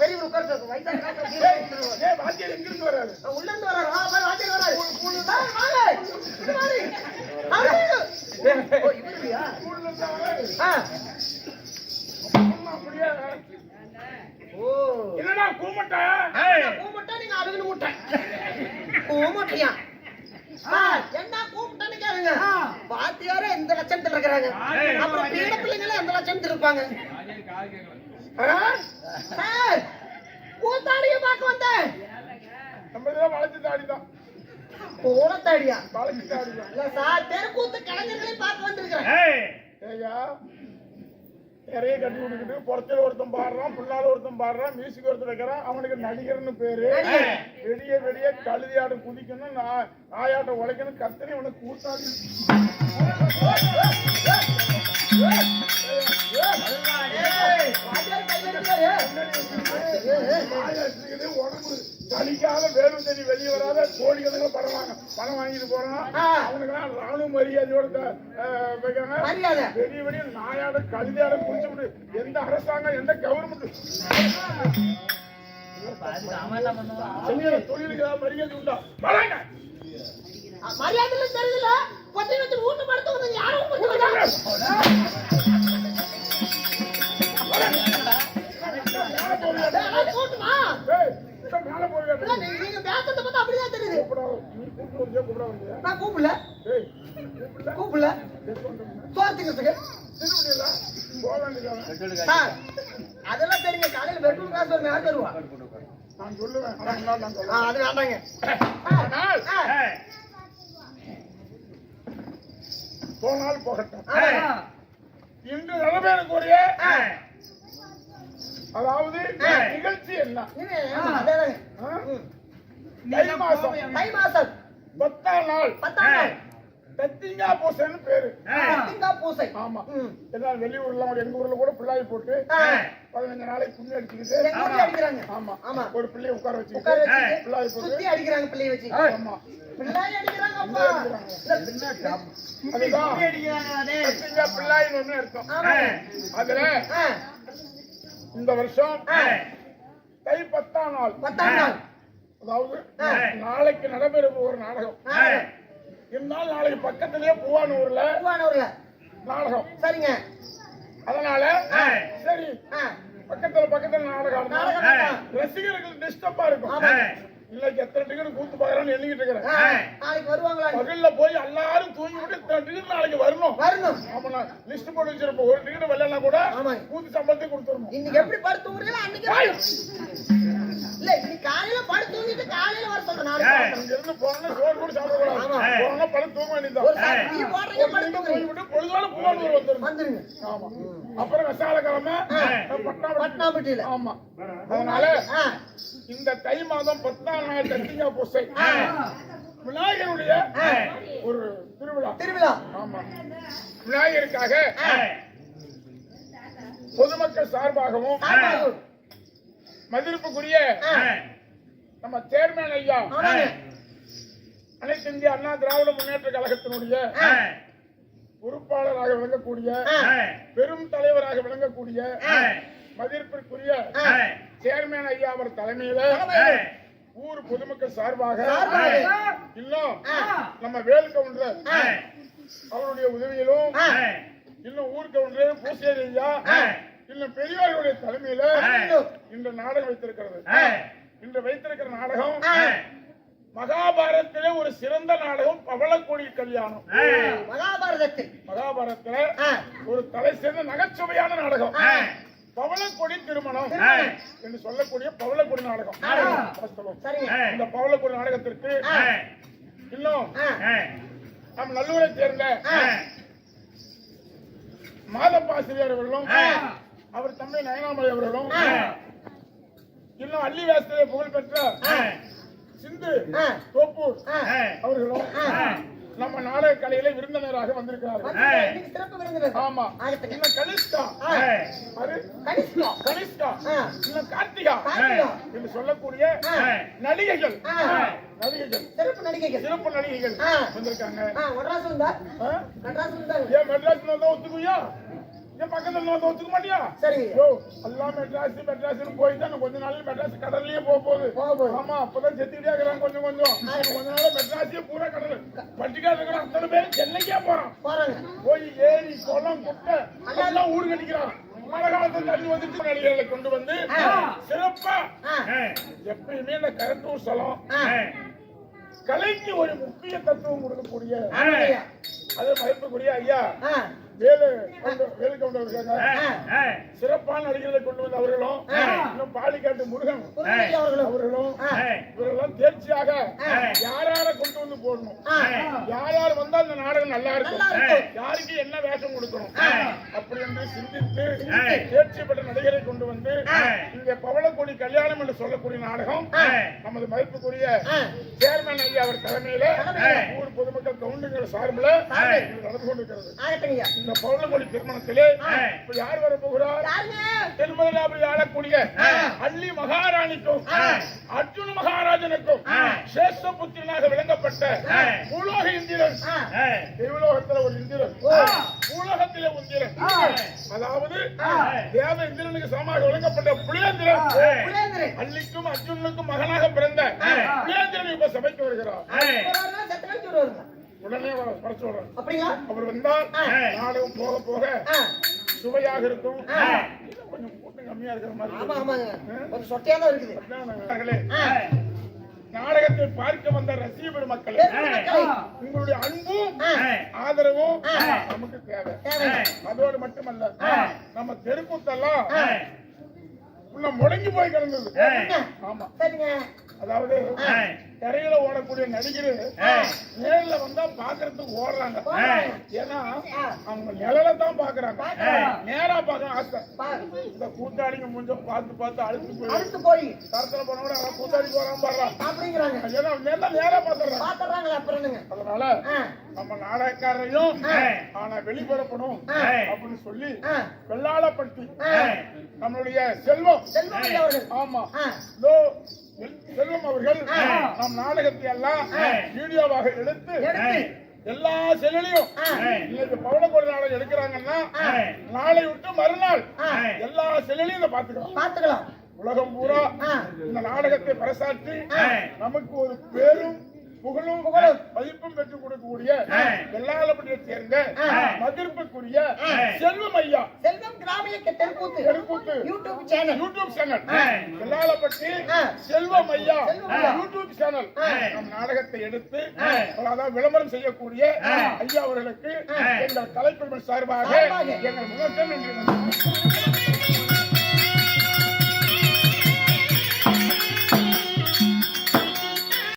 பெரிய எங்கிருந்து வராது உள்ள இருந்து வராரு என்னடா கூமட்டா நீங்க அழுகுன்னு முட்டை கூமட்டையா என்ன கூப்பிட்டான்னு கேளுங்க பாத்தியாரே எந்த லட்சணத்துல இருக்கிறாங்க அப்புறம் பீட பிள்ளைங்களே எந்த லட்சணத்துல இருப்பாங்க கூத்தாடிய பார்க்க வந்தேன் நம்ம இதெல்லாம் வளர்ச்சி தாடிதான் கூத்தாடியா வளர்ச்சி தாடிதான் இல்ல சார் தெருக்கூத்து கலைஞர்களையும் பார்க்க வந்திருக்கிறேன் ஏயா நிறைய கட்டி விட்டுக்கிட்டு புறத்தில் ஒருத்தன் பாடுறான் புள்ளால ஒருத்தன் பாடுறான் மியூசிக் ஒருத்தர் வைக்கிறான் அவனுக்கு நடிகர்னு பேரு வெடிய வெடிய கழுதியாட்டம் குதிக்கணும் நாயாட்டம் உழைக்கணும் கத்தனை உனக்கு கூட்டாடி உடம்பு தனிக்காக வேலும் தண்ணி வெளியே வராத கோடி கணக்கில் பணம் வாங்கிட்டு போறான் அவனுக்கெல்லாம் ராணுவ மரியாதையோட பெரிய பெரிய நாயாட கழுதியாட குடிச்சு விடு எந்த அரசாங்கம் எந்த கவர்மெண்ட் தொழிலுக்கு மரியாதை உண்டா வராங்க மரியாதை தெரியல கொட்டை ஊட்டு படுத்து வந்து யாரும் நீங்க பேசத்தை பார்த்தா அப்படிதான் தெரியுது நான் கூப்பிடல சோத்துக்கிறதுக்கு அதெல்லாம் தெரியுங்க காலையில பெட்ரூம் காசு ஒரு யார் தருவா நான் சொல்லுவேன் அது வேண்டாங்க போனால் போகட்டும் இன்று நடைபெறக்கூடிய அதாவது நிகழ்ச்சி என்ன தை மாசம் 10ஆம் நாள் தத்திங்கா பூசைன்னு பேரு தத்திங்கா பூசை ஆமா எல்லாம் வெளியூர்ல எங்க ஊர்ல கூட பிள்ளாய் போட்டு 15 நாளைக்கு புண்ணி அடிச்சுக்கிட்டு அடிக்கிறாங்க ஆமா ஆமா ஒரு பிள்ளைய உட்கார வச்சு பிள்ளாய் போட்டு சுத்தி அடிக்கிறாங்க பிள்ளைய வச்சு ஆமா பிள்ளாய் அடிக்கிறாங்க அப்பா அதுதான் தத்திங்கா பிள்ளாய்னு ஒண்ணு அர்த்தம் அதுல இந்த வருஷம் தை 10ஆம் நாள் அதாவது நாளைக்கு நடைபெற ஒரு நாடகம் இருந்தாலும் நாளைக்கு பக்கத்திலேயே பூவானூர்ல நாடகம் சரிங்க அதனால சரி பக்கத்துல நாடகம் ரசிகர்கள் டிஸ்டர்பா இருக்கும் இன்னைக்கு எத்தனை டிக்கெட் கூத்து பாக்குறான்னு எண்ணிக்கிட்டு இருக்கிறேன் நாளைக்கு வருவாங்களா பகல்ல போய் எல்லாரும் தூங்கி விட்டு இத்தனை டிக்கெட் நாளைக்கு வரணும் ஆமா லிஸ்ட் போட்டு வச்சிருப்போம் ஒரு டிக்கெட் வரலன்னா கூட கூத்து சம்பளத்தை கொடுத்துடணும் இன்னைக்கு எப்படி படுத்து தூங்குறீங்களோ அன்னைக்கு இல்ல இன்னைக்கு காலையில படுத்து தூங்கிட்டு காலையில வர சொல்றேன் நாளைக்கு இங்க இருந்து போறோம்னா சோறு கூட சாப்பிட கூடாது போறோம்னா படுத்து தூங்க வேண்டியதுதான் நீ போறீங்க படுத்து தூங்கி விட்டு பொழுதோட பூவானூர் வந்துருங்க ஆமா அப்புறம் விசாலக்கிழமை பட்னாபட்டியில ஆமா அதனால இந்த தை மாதம் 10ஆம் நாள் தத்திங்கா பூசை விநாயகருடைய ஒரு திருவிழா ஆமா விநாயகருக்காக பொதுமக்கள் சார்பாகவும் மதிப்புக்குரிய நம்ம சேர்மேன் ஐயா அனைத்து இந்திய அண்ணா திராவிட முன்னேற்ற கழகத்தினுடைய பொறுப்பாளராக விளங்கக்கூடிய பெரும் தலைவராக விளங்கக்கூடிய மதிப்பிற்குரிய சேர்மேன் ஐயா அவர் தலைமையில ஊர் பொதுமக்கள் சார்பாக இன்னும் நம்ம வேல் கவுண்டர் அவருடைய உதவியிலும் இன்னும் ஊர் கவுண்டர் பூசேரி ஐயா இன்னும் பெரியவர்களுடைய தலைமையில இந்த நாடகம் வைத்திருக்கிறது இன்று வைத்திருக்கிற நாடகம் மகாபாரதத்திலே ஒரு சிறந்த நாடகம் பவளக்கொடி கல்யாணம் மகாபாரதத்துல ஒரு தலை சிறந்த நகைச்சுவையான நாடகம் பவளக்கொடி திருமணம் என்று சொல்லக்கூடிய பவளக்கொடி நாடகம் இந்த பவளக்கொடி நாடகத்திற்கு இன்னும் நம் நல்லூரை சேர்ந்த மாதப்பாசிரியர் அவர்களும் அவர் தம்பி நயனாமலை அவர்களும் இன்னும் அள்ளி வேசத்திலே புகழ்பெற்ற சிந்து தோப்பூர் அவர்களும் நம்ம நாடக கலையில விருந்தினராக வந்திருக்கிறார்கள். இன்னைக்கு சிறப்பு விருந்தினர். ஆமா. இன்னும் கனிஷ்கா, கனிஷ்கா, இன்னும் கார்த்திகா என்று சொல்லக்கூடிய நடிகைகள், சிறப்பு நடிகைகள் வந்திருக்காங்க. மெட்ராஸ் வந்தா ஏன் மெட்ராஸ் வந்தா ஒத்துக்குவியா? ஏன் பக்கத்துல வந்து ஒத்துக்க மாட்டியா? சரி. எல்லாம் மெட்ராஸ் போயிட்டு கொஞ்ச நாள் மெட்ராஸ் கடல்லயே போகுது. ஆமா, அப்பதான் செத்துக்கிட்டே இருக்கிறாங்க. கொஞ்ச நாள் மெட்ராஸே பூரா கடல் பட்டிக்காடு இருக்கிற அத்தனை பேர் சென்னைக்கே போறாங்க. போய் ஏரி குளம் குட்டை எல்லாம் ஊடு கட்டிக்கிறான். மழை காலத்துல தண்ணி வந்துட்டு நடிகர்களை கொண்டு வந்து சிறப்பா எப்பயுமே இந்த கரட்டூர் ஸ்தலம் கலைக்கு ஒரு முக்கிய தத்துவம் கொடுக்கக்கூடிய அது மதிப்புக்குரிய ஐயா வேலு கவுண்டர் இருக்காங்க. சிறப்பான நடிகர்களை கொண்டு வந்து அவர்களும் இன்னும் பாலிக்காட்டு முருகன் அவர்களும் இவரெல்லாம் தேர்ச்சியாக யார கொண்டு வந்து போடணும், யார் வந்தா அந்த நாடகம் நல்லா இருக்கும், யாருக்கு என்ன வேஷம் கொடுக்கணும் அப்படி என்று சிந்தித்து தேர்ச்சி பெற்ற நடிகரை கொண்டு வந்து இங்க பவளக்கொடி கல்யாணம் என்று சொல்லக்கூடிய நாடகம் நமது மதிப்புக்குரிய சேர்மன் ஐயா அவர் தலைமையில ஊர் பொதுமக்கள் கவுண்டர்கள் சார்பில் நடந்து கொண்டிருக்கிறது. இந்த பவளக்கொடி திருமணத்திலே யார் வர போகிறார்? திருமணத்தில் ஆளக்கூடிய அள்ளி மகாராணிக்கும் அர்ஜுன மகாராஜனுக்கும் சேஷபுத்திரனாக விளங்கப்பட்ட பூலோக இந்திரன், தேவலோகத்தில் ஒரு இந்திரன், பூலோகத்திலே இந்திரன், அதாவது தேவ இந்திரனுக்கு சமமாக விளங்கப்பட்ட புலேந்திரன் அள்ளிக்கும் அர்ஜுனனுக்கும் மகனாக பிறந்த புலேந்திரன் இப்ப சபைக்கு வருகிறார். உடனே வர சொல்றேன். அவர் வந்தால் நாடகம் போக போக சுவையாக இருக்கும். கொஞ்சம் கூட்டம் கம்மியா இருக்கிற மாதிரி சொட்டையாதான் இருக்குது. நாடகத்தை பார்க்க வந்த ரசிக பெருமக்களே, உங்களுடைய அன்பும் ஆதரவும் நமக்கு தேவை. அதோடு மட்டுமல்ல, நம்ம தெருக்கூத்தெல்லாம் முடங்கி போய் கிடந்தது. ஆமா, அதாவது திரையில ஓடக்கூடிய நடிகர் நேர்ல வந்தா பாக்குறதுக்கு ஓடுறாங்க. ஏன்னா அவங்க நிழல தான் பாக்குறாங்க, நேரா பாக்க ஆசை. இந்த கூத்தாடிங்க முஞ்ச பார்த்து அழுத்து போய் தரத்துல போன கூட கூத்தாடி போறான் பாடுறாங்க. ஏன்னா நேரா பாத்துறாங்க. அதனால நம்ம நாடகக்காரரையும் ஆனா வெளிப்படப்படும் அப்படின்னு சொல்லி வெள்ளாளப்பட்டி நம்மளுடைய செல்வம், ஆமா செல்வம் அவர்கள் நம் நாடகத்தை எல்லாம் வீடியோவாக எடுத்து எல்லா செல்லையும் இன்னைக்கு பவளக்கொடி நாடகம் எடுக்கிறாங்கன்னா நாளை விட்டு மறுநாள் எல்லா செல்லையும் இதை பாத்துக்கலாம். உலகம் பூரா இந்த நாடகத்தை பறைசாற்றி நமக்கு ஒரு பேரும் புகழும் மதிப்பும் பெற்றுக் கொடுக்கக்கூடிய வெள்ளாளப்பட்டியை சேர்ந்த மதிப்புக்குரிய செல்வம் ஐயா, செல்வம் கிராமிய தெருக்கூத்து யூடியூப் சேனல் வெள்ளாளப்பட்டி செல்வம் ஐயா யூடியூப் சேனல் நம் நாடகத்தை எடுத்து அதாவது விளம்பரம் செய்யக்கூடிய ஐயா அவர்களுக்கு எங்கள் கலைக்குழுவின் சார்பாக எங்கள் முதற்கண் நன்றி.